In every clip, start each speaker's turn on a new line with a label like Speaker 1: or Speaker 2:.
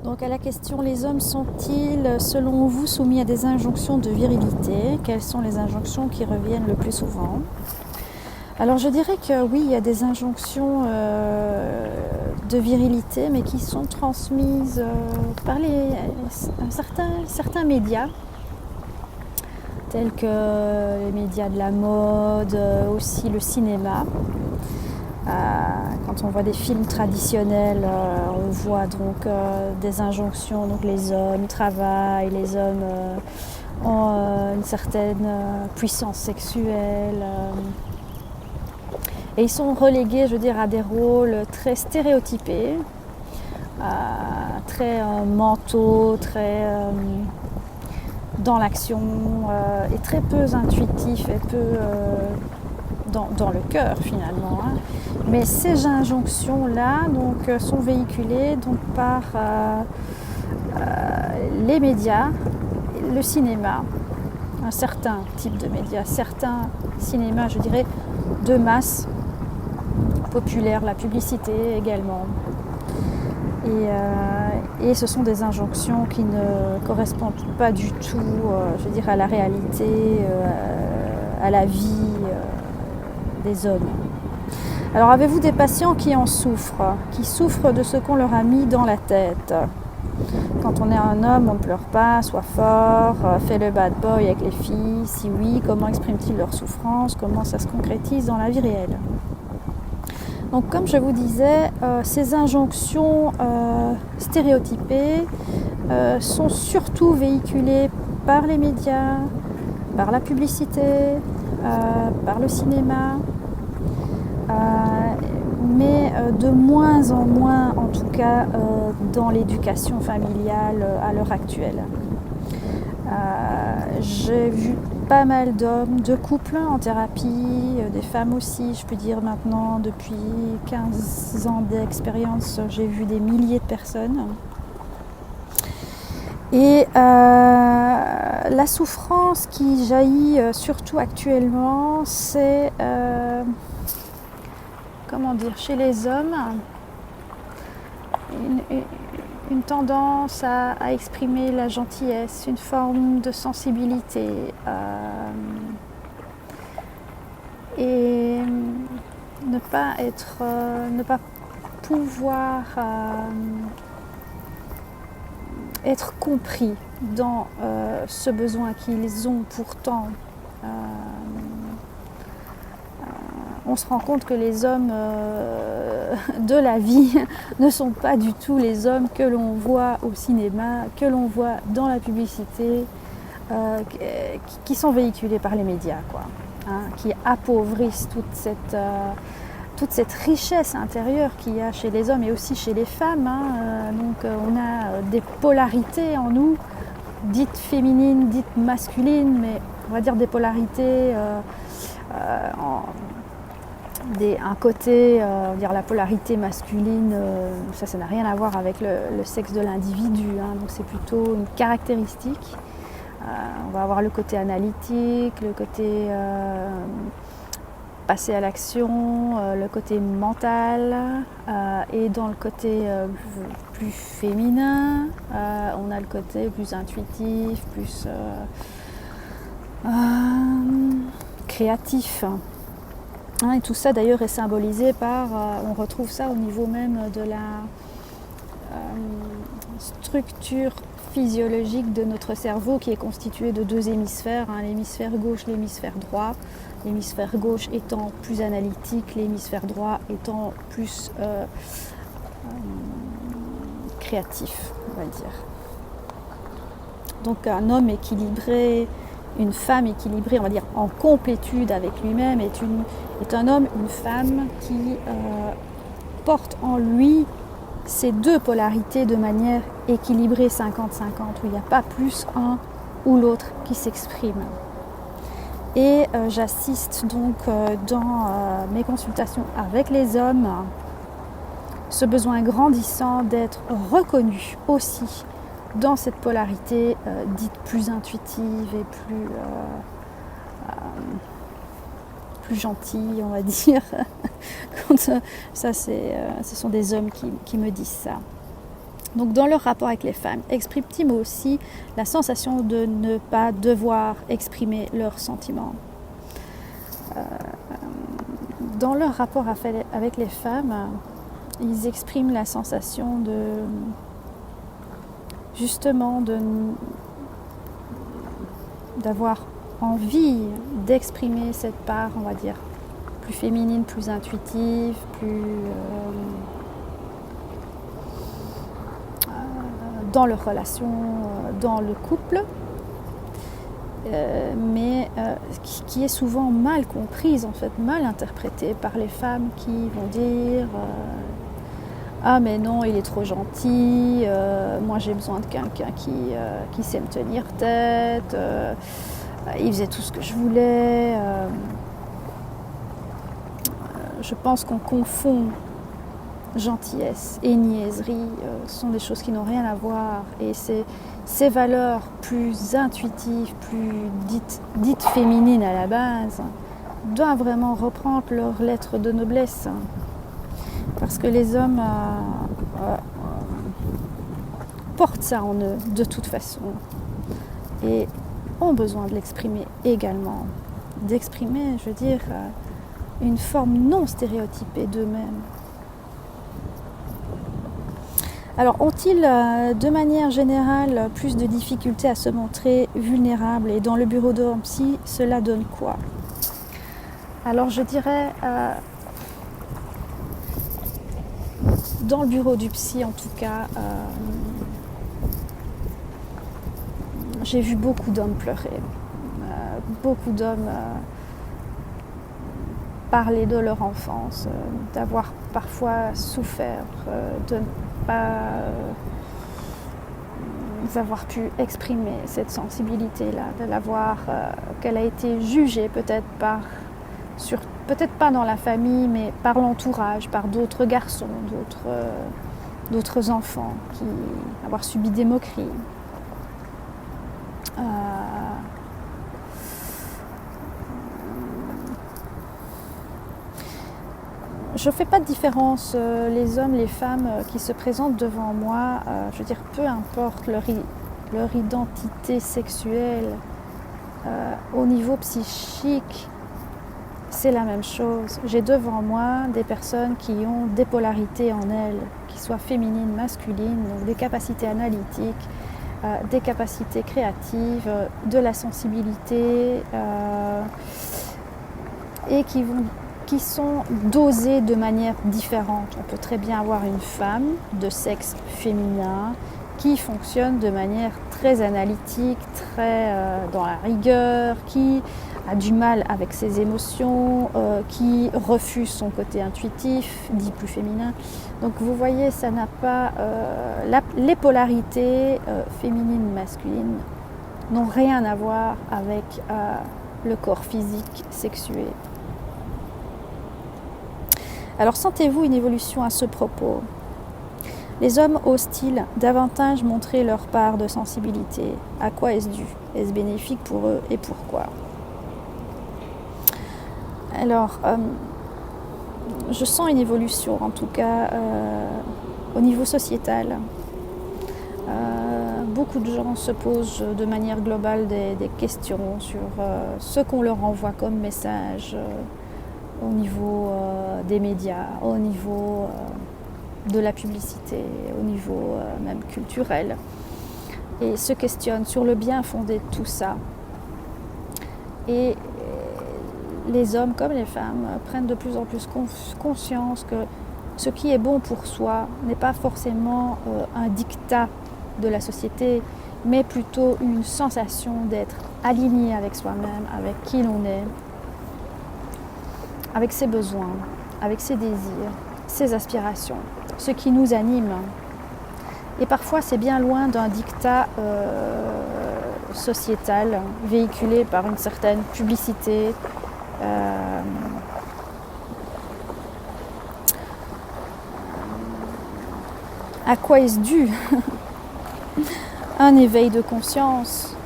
Speaker 1: Donc à la question, les hommes sont-ils, selon vous, soumis à des injonctions de virilité? Quelles sont les injonctions qui reviennent le plus souvent? Alors je dirais que oui, il y a des injonctions de virilité, mais qui sont transmises par certains médias, tels que les médias de la mode, aussi le cinéma. Quand on voit des films traditionnels, on voit donc des injonctions, donc les hommes travaillent, les hommes ont une certaine puissance sexuelle, et ils sont relégués, je veux dire, à des rôles très stéréotypés, très mentaux, très dans l'action, et très peu intuitifs et peu dans le cœur finalement. Mais ces injonctions-là donc, sont véhiculées donc, par les médias, le cinéma, un certain type de médias, certains cinémas, je dirais, de masse, populaire, la publicité également. Et ce sont des injonctions qui ne correspondent pas du tout, je veux dire, à la réalité, à la vie des hommes. Alors avez-vous des patients qui en souffrent, qui souffrent de ce qu'on leur a mis dans la tête? Quand on est un homme, on ne pleure pas, sois fort, fais le bad boy avec les filles. Si oui, comment expriment-ils leur souffrance? Comment ça se concrétise dans la vie réelle? Donc comme je vous disais, ces injonctions stéréotypées sont surtout véhiculées par les médias, par la publicité, par le cinéma, mais de moins en moins en tout cas dans l'éducation familiale à l'heure actuelle. J'ai vu pas mal d'hommes, de couples en thérapie, des femmes aussi, je peux dire maintenant depuis 15 ans d'expérience, j'ai vu des milliers de personnes. Et la souffrance qui jaillit surtout actuellement, c'est comment dire, chez les hommes, une tendance à exprimer la gentillesse, une forme de sensibilité, et ne pas pouvoir être compris dans ce besoin qu'ils ont pourtant. On se rend compte que les hommes de la vie ne sont pas du tout les hommes que l'on voit au cinéma, que l'on voit dans la publicité, qui sont véhiculés par les médias, quoi, qui appauvrissent toute cette richesse intérieure qu'il y a chez les hommes et aussi chez les femmes. Donc on a des polarités en nous, dites féminines, dites masculines, mais on va dire des polarités un côté, dire la polarité masculine, ça n'a rien à voir avec le sexe de l'individu, donc c'est plutôt une caractéristique. On va avoir le côté analytique, le côté passer à l'action, le côté mental, et dans le côté plus féminin, on a le côté plus intuitif, plus créatif. Et tout ça d'ailleurs est symbolisé par, on retrouve ça au niveau même de la structure physiologique de notre cerveau qui est constitué de deux hémisphères, l'hémisphère gauche, l'hémisphère droit. L'hémisphère gauche étant plus analytique, l'hémisphère droit étant plus créatif, on va dire. Donc un homme équilibré, une femme équilibrée, on va dire en complétude avec lui-même, est un homme, une femme qui porte en lui ces deux polarités de manière équilibrée, 50-50, où il n'y a pas plus un ou l'autre qui s'exprime. Et j'assiste donc dans mes consultations avec les hommes ce besoin grandissant d'être reconnu aussi dans cette polarité dite plus intuitive et plus gentille, on va dire. Ça, ce sont des hommes qui me disent ça. Donc dans leur rapport avec les femmes, expriment-ils aussi la sensation de ne pas devoir exprimer leurs sentiments? Dans leur rapport avec les femmes, ils expriment la sensation de justement d'avoir envie d'exprimer cette part, on va dire, plus féminine, plus intuitive, plus dans leur relation, dans le couple, mais qui est souvent mal comprise, en fait, mal interprétée par les femmes qui vont dire ah mais non, il est trop gentil, moi j'ai besoin de quelqu'un qui sait me tenir tête, il faisait tout ce que je voulais. Je pense qu'on confond gentillesse et niaiserie, ce sont des choses qui n'ont rien à voir, et ces valeurs plus intuitives, plus dites féminines à la base, doivent vraiment reprendre leur lettre de noblesse, parce que les hommes portent ça en eux de toute façon et ont besoin de l'exprimer également, d'exprimer, je veux dire, une forme non stéréotypée d'eux-mêmes. Alors, ont-ils de manière générale plus de difficultés à se montrer vulnérables, et dans le bureau de home psy, cela donne quoi? Alors je dirais, dans le bureau du psy en tout cas, j'ai vu beaucoup d'hommes pleurer, beaucoup d'hommes parler de leur enfance, d'avoir parfois souffert, de ne pas avoir pu exprimer cette sensibilité-là, de l'avoir, qu'elle a été jugée peut-être peut-être pas dans la famille, mais par l'entourage, par d'autres garçons, d'autres enfants, qui avoir subi des moqueries. Je ne fais pas de différence, les hommes, les femmes qui se présentent devant moi, je veux dire, peu importe leur identité sexuelle, au niveau psychique, c'est la même chose. J'ai devant moi des personnes qui ont des polarités en elles, qui soient féminines, masculines, donc des capacités analytiques, des capacités créatives, de la sensibilité, et qui sont dosées de manière différente. On peut très bien avoir une femme de sexe féminin qui fonctionne de manière très analytique, très dans la rigueur, qui a du mal avec ses émotions, qui refuse son côté intuitif, dit plus féminin. Donc vous voyez, ça n'a pas... les polarités féminines, masculines n'ont rien à voir avec le corps physique sexué. Alors sentez-vous une évolution à ce propos? Les hommes osent-ils davantage montrer leur part de sensibilité? À quoi est-ce dû? Est-ce bénéfique pour eux, et pourquoi? Alors, je sens une évolution, en tout cas au niveau sociétal. Beaucoup de gens se posent de manière globale des questions sur ce qu'on leur envoie comme message au niveau des médias, au niveau de la publicité, au niveau même culturel, et se questionnent sur le bien fondé de tout ça. Et les hommes comme les femmes prennent de plus en plus conscience que ce qui est bon pour soi n'est pas forcément un diktat de la société, mais plutôt une sensation d'être aligné avec soi-même, avec qui l'on est, avec ses besoins, avec ses désirs, ses aspirations, ce qui nous anime. Et parfois c'est bien loin d'un diktat sociétal véhiculé par une certaine publicité, à quoi est-ce dû? Un éveil de conscience.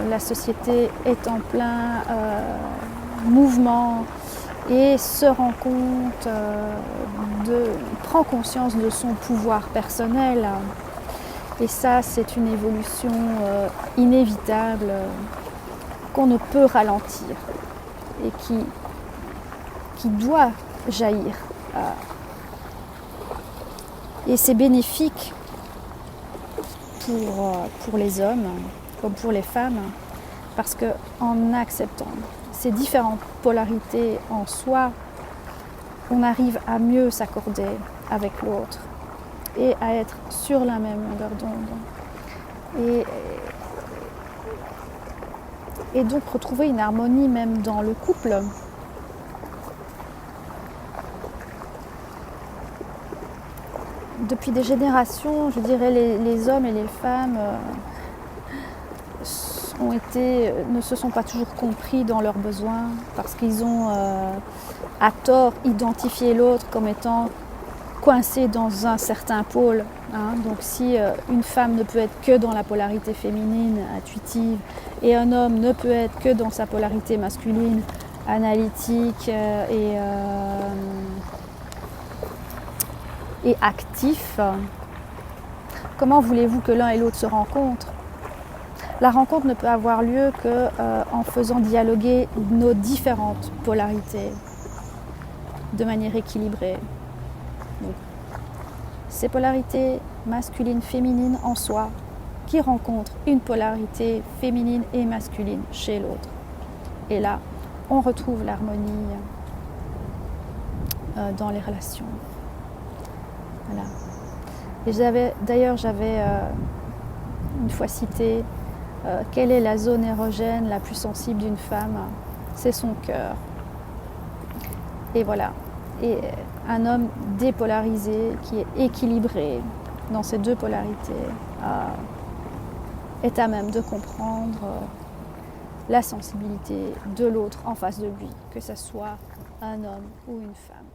Speaker 1: La société est en plein mouvement et se rend compte, prend conscience de son pouvoir personnel, Et ça, c'est une évolution inévitable qu'on ne peut ralentir et qui doit jaillir. Et c'est bénéfique pour les hommes comme pour les femmes, parce qu'en acceptant ces différentes polarités en soi, on arrive à mieux s'accorder avec l'autre et à être sur la même longueur d'onde. Et donc retrouver une harmonie même dans le couple. Depuis des générations, je dirais, les hommes et les femmes ne se sont pas toujours compris dans leurs besoins, parce qu'ils ont à tort identifié l'autre comme étant coincé dans un certain pôle. Donc si une femme ne peut être que dans la polarité féminine, intuitive, et un homme ne peut être que dans sa polarité masculine, analytique et actif, comment voulez-vous que l'un et l'autre se rencontrent ? La rencontre ne peut avoir lieu qu'en faisant dialoguer nos différentes polarités de manière équilibrée. Donc, ces polarités masculines, féminines en soi, qui rencontrent une polarité féminine et masculine chez l'autre. Et là, on retrouve l'harmonie dans les relations. Voilà. Et j'avais une fois cité quelle est la zone érogène la plus sensible d'une femme ? C'est son cœur. Et voilà. Et un homme dépolarisé, qui est équilibré dans ces deux polarités, est à même de comprendre la sensibilité de l'autre en face de lui, que ce soit un homme ou une femme.